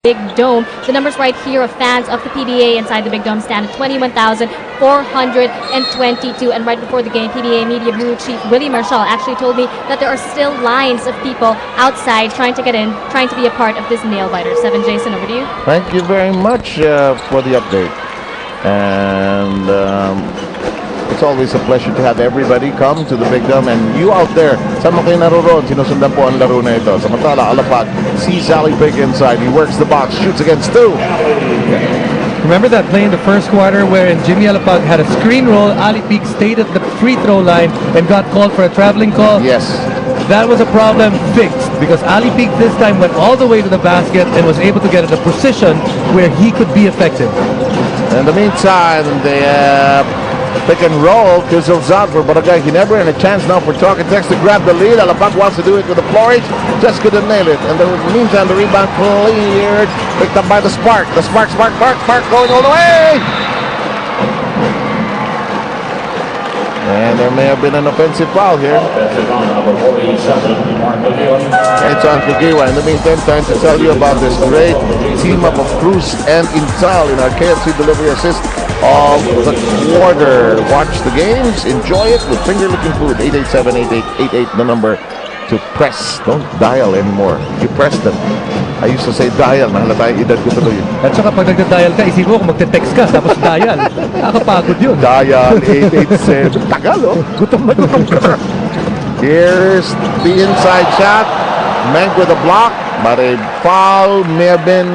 Big Dome. The numbers right here of fans of the PBA inside the Big Dome stand at 21,422. And right before the game, PBA Media Bureau Chief Willie Marshall actually told me that there are still lines of people outside trying to get in, trying to be a part of this nail-biter. 7 Jason, over to you. Thank you very much for the update. And it's always a pleasure to have everybody come to the Big Dome. And you out there, saan mo kayo naroon? Sinusundan po ang laro na ito. Samantala, Alapag sees Ali Big inside. He works the box, shoots against two. Remember that play in the first quarter wherein Jimmy Alapag had a screen roll, Ali Peak stayed at the free throw line and got called for a traveling call? Yes. That was a problem fixed because Ali Peak this time went all the way to the basket and was able to get at a position where he could be effective. In the meantime, the pick and roll fizzles out for Barangay Ginebra, and a chance now for Talk and Text to grab the lead. Alapag wants to do it with the floorage, just couldn't nail it. And in the meantime, the rebound cleared, picked up by the Spark. The Spark going all the way! And there may have been an offensive foul here. It's on Kagiwa. In the meantime, time to tell you about this great team up of Cruz and Intal in our KFC delivery assist of the quarter. Watch the games, enjoy it with finger-licking food. 887-8888, the number to press. Don't dial anymore. You press them. I used to say dial. Nahalata yung edad ko tuloy. At saka pag nagda-dial ka, isip mo kung magte-text ka tapos dial. Nakakapagod yun. Dial 887. Tagal, oh. Gutom na gutom ka. Here's the inside shot. Menk with a block, but a foul may have been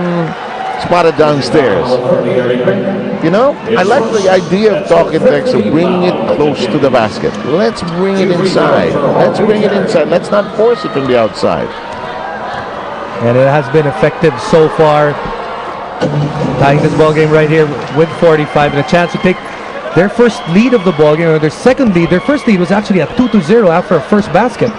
spotted downstairs. You know, I like the idea of Talking Text of bringing it close to the basket. Let's bring it inside. Let's bring it inside. Let's not force it from the outside. And it has been effective so far. Tying this ball game right here with 45 and a chance to take their first lead of the ball game, or their second lead. Their first lead was actually at 2-0 after a first basket.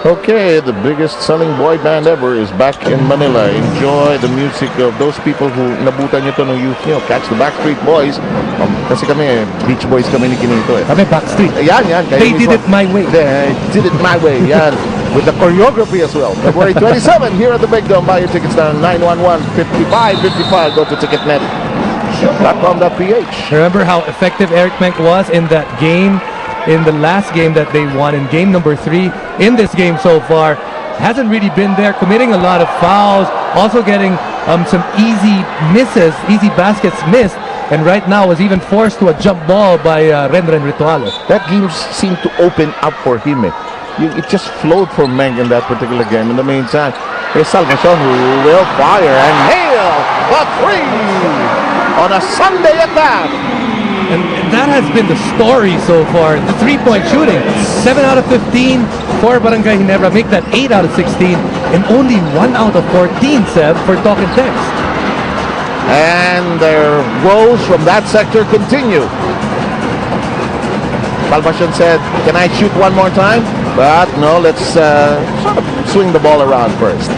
Okay, the biggest selling boy band ever is back in Manila. Enjoy the music of those people who nabutan nyo ito ng youth nyo. Catch the Backstreet Boys. Kasi kami, Beach Boys kami ni Kinito eh. Kami Backstreet. Yan. They did it my way. They did it my way, yan. With the choreography as well. February 27 here at the Big Dome. Buy your tickets now 911-5555. Go to ticketnet.com.ph. Remember how effective Eric Menk was in that game? In the last game that they won, in game number 3, in this game so far, hasn't really been there, committing a lot of fouls, also getting some easy misses, easy baskets missed, and right now was even forced to a jump ball by Renren Rituales. That game seemed to open up for him. It just flowed for Meng in that particular game. In the meantime, here's Salvacion who will fire and nail the 3 on a Sunday at that. And that has been the story so far. The three-point shooting, 7 out of 15 for Barangay Ginebra, make that 8 out of 16, and only 1 out of 14, Seb, for Talk and Text. And their woes from that sector continue. Salvacion said, "Can I shoot one more time?" But no, let's sort of swing the ball around first.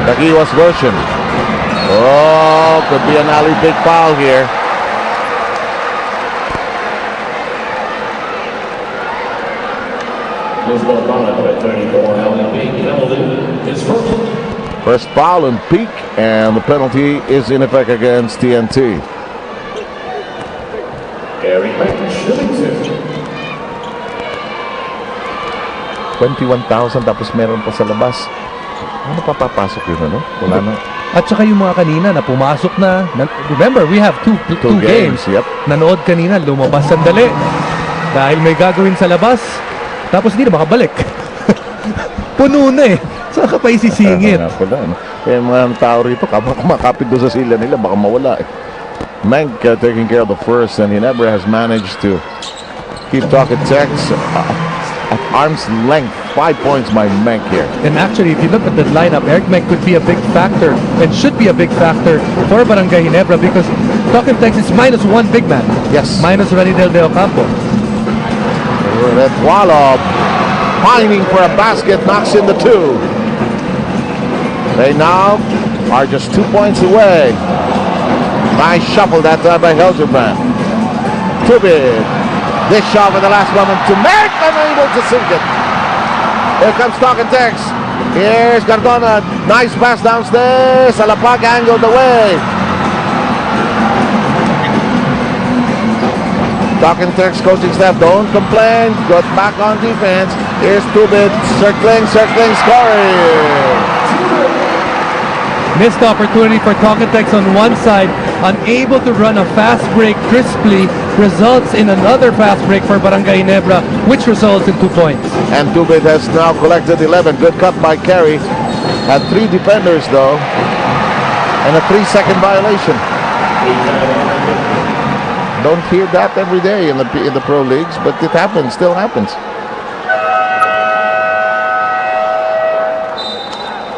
Tagiwa's version. Oh, could be an alley big foul here. First foul and Peak, and the penalty is in effect against TNT. 21,000 tapos meron pa sa labas. Ano pa papasok yun, ano? Wala na. At saka yung mga kanina na pumasok na. Remember, we have two games. Yep. Nanood kanina, lumabas sandali. Dahil may gagawin sa labas. Tapos hindi na makabalik. Puno na eh. Saan ka pa isisingit? Kaya mga tao rito, kumakapit doon sa sila nila, baka mawala eh. Menk taking care of the first, and Ginebra has managed to keep Talking Text at arm's length. 5 points by Menk here. And actually, if you look at the lineup, Eric Menk could be a big factor and should be a big factor for Barangay Ginebra because Talking Text is -1 big man. Yes. Minus Ranidel de Ocampo. Retwalo pining for a basket, knocks in the 2. They now are just 2 points away. Nice shuffle that time by Helgerbrand. Too big. This shot at the last moment to Menk, unable to sink it. Here comes Talking Text. Here's Cardona. Nice pass downstairs. Salapag angled away. Talking Tex coaching staff, don't complain. Got back on defense. Here's Tubit circling, scoring. Missed opportunity for Talkatex on one side, unable to run a fast break crisply, results in another fast break for Barangay Ginebra, which results in 2 points. And Tubit has now collected 11. Good cut by Kerry. Had 3 defenders though, and a 3-second violation. Don't hear that every day in the pro leagues, but it happens, still happens.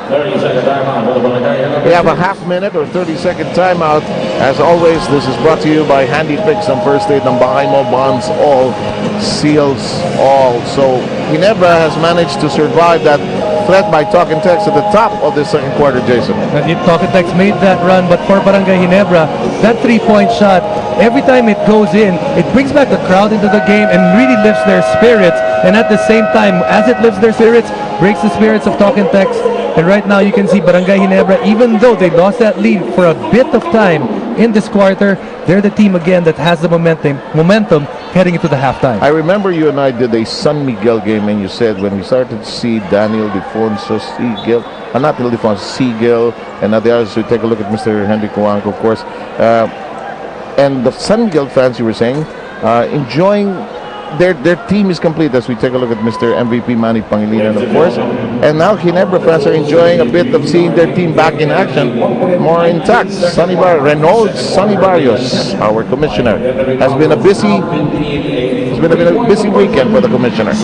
We have a half minute or 30-second timeout. As always, this is brought to you by Handy Picks and First Aid and Bahaimo Bonds All, Seals All. So Ginebra has managed to survive that threat by Talking Tex at the top of the second quarter, Jason. Talkatex made that run, but for Barangay Ginebra, that 3-point shot, every time it goes in, it brings back the crowd into the game and really lifts their spirits. And at the same time, as it lifts their spirits, breaks the spirits of Talking Tex. And right now you can see Barangay Ginebra, even though they lost that lead for a bit of time in this quarter, they're the team again that has the momentum heading into the halftime. I remember you and I did a San Miguel game, and you said when we started to see Daniel Defonso Sigel, not Defonso Sigel, and the others, we take a look at Mr. Henry Cuanco, of course, and the San Miguel fans, you were saying, enjoying their team is complete as we take a look at Mr. MVP Manny Pangilinan, of course. And now Ginebra fans are enjoying a bit of seeing their team back in action, more intact. Renaud Sonny Barrios, our commissioner, has been a busy weekend for the commissioner.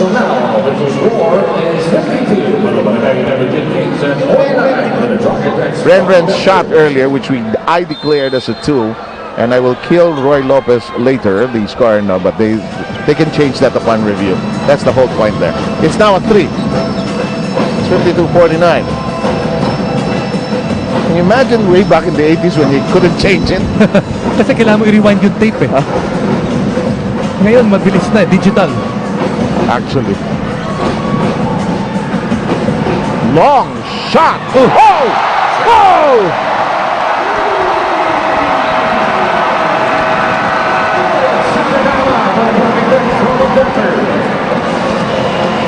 Renren's shot earlier, which I declared as a 2. And I will kill Roy Lopez later, the scorer now, but they can change that upon review. That's the whole point there. It's now a 3. It's 52-49. Can you imagine way back in the 80s when you couldn't change it? Kasi kailangan mo i-rewind yung tape eh. Ngayon, mabilis na, digital. Actually. Long shot! Oh! Oh!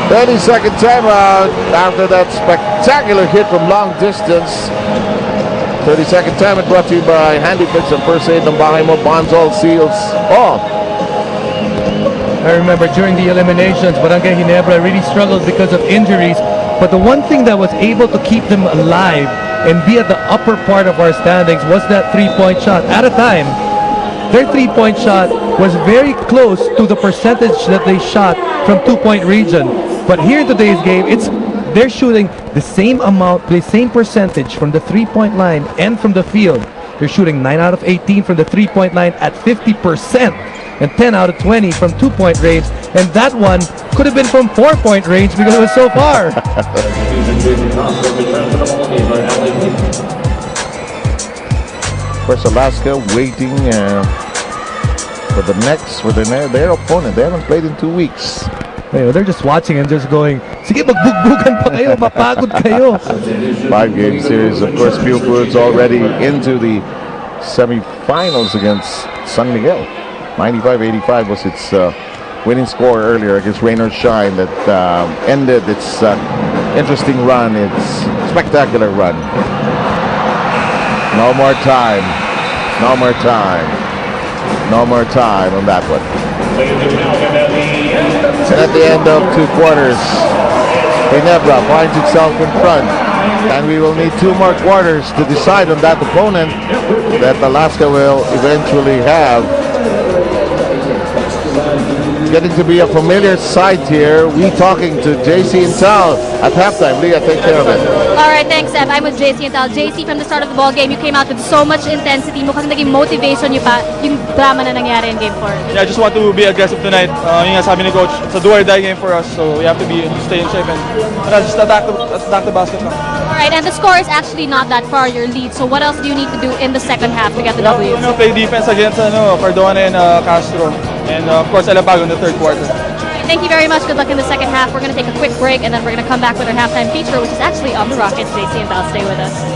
30-second timeout after that spectacular hit from long distance. 30-second timeout brought to you by Handy Picks and First Aid and Bahaimo Bonds All, Seals All. I remember during the eliminations, Barangay Ginebra really struggled because of injuries. But the one thing that was able to keep them alive and be at the upper part of our standings was that 3-point shot. At a time, their 3-point shot was very close to the percentage that they shot from 2-point region. But here in today's game, they're shooting the same amount, the same percentage from the 3-point line and from the field. They're shooting 9 out of 18 from the 3-point line at 50% and 10 out of 20 from 2-point range. And that one could have been from 4-point range because it was so far. Of course, Alaska waiting for their opponent. They haven't played in 2 weeks. They're just watching and just going, sige, magbugbugan pa kayo, mapagod kayo. 5-game series. Of course, Pure Foods already into the semifinals against San Miguel. 95-85 was its winning score earlier against Raynor Shine that ended its interesting run, its spectacular run. No more time. No more time. No more time on that one. And at the end of 2 quarters, Ginebra finds itself in front. And we will need 2 more quarters to decide on that opponent that Alaska will eventually have. Getting to be a familiar sight here. We talking to JC and Tal at halftime. Leah, take care of it. All right, thanks, Ev. I'm with JC and Tal. JC, from the start of the ball game, you came out with so much intensity. Mukhang naging motivation niyo pa yung drama na nangyari in Game 4. Yeah, I just want to be aggressive tonight. Yung nga sabi ni Coach, it's a do-or-die game for us, so we have to stay in shape and just attack the basket now. All right, and the score is actually not that far your lead. So what else do you need to do in the second half to get the W? Play defense against Cardona and Castro. And of course, Alabago in the third quarter. Thank you very much. Good luck in the second half. We're going to take a quick break, and then we're going to come back with our halftime feature, which is actually on the Rockets. JC and Val, stay with us.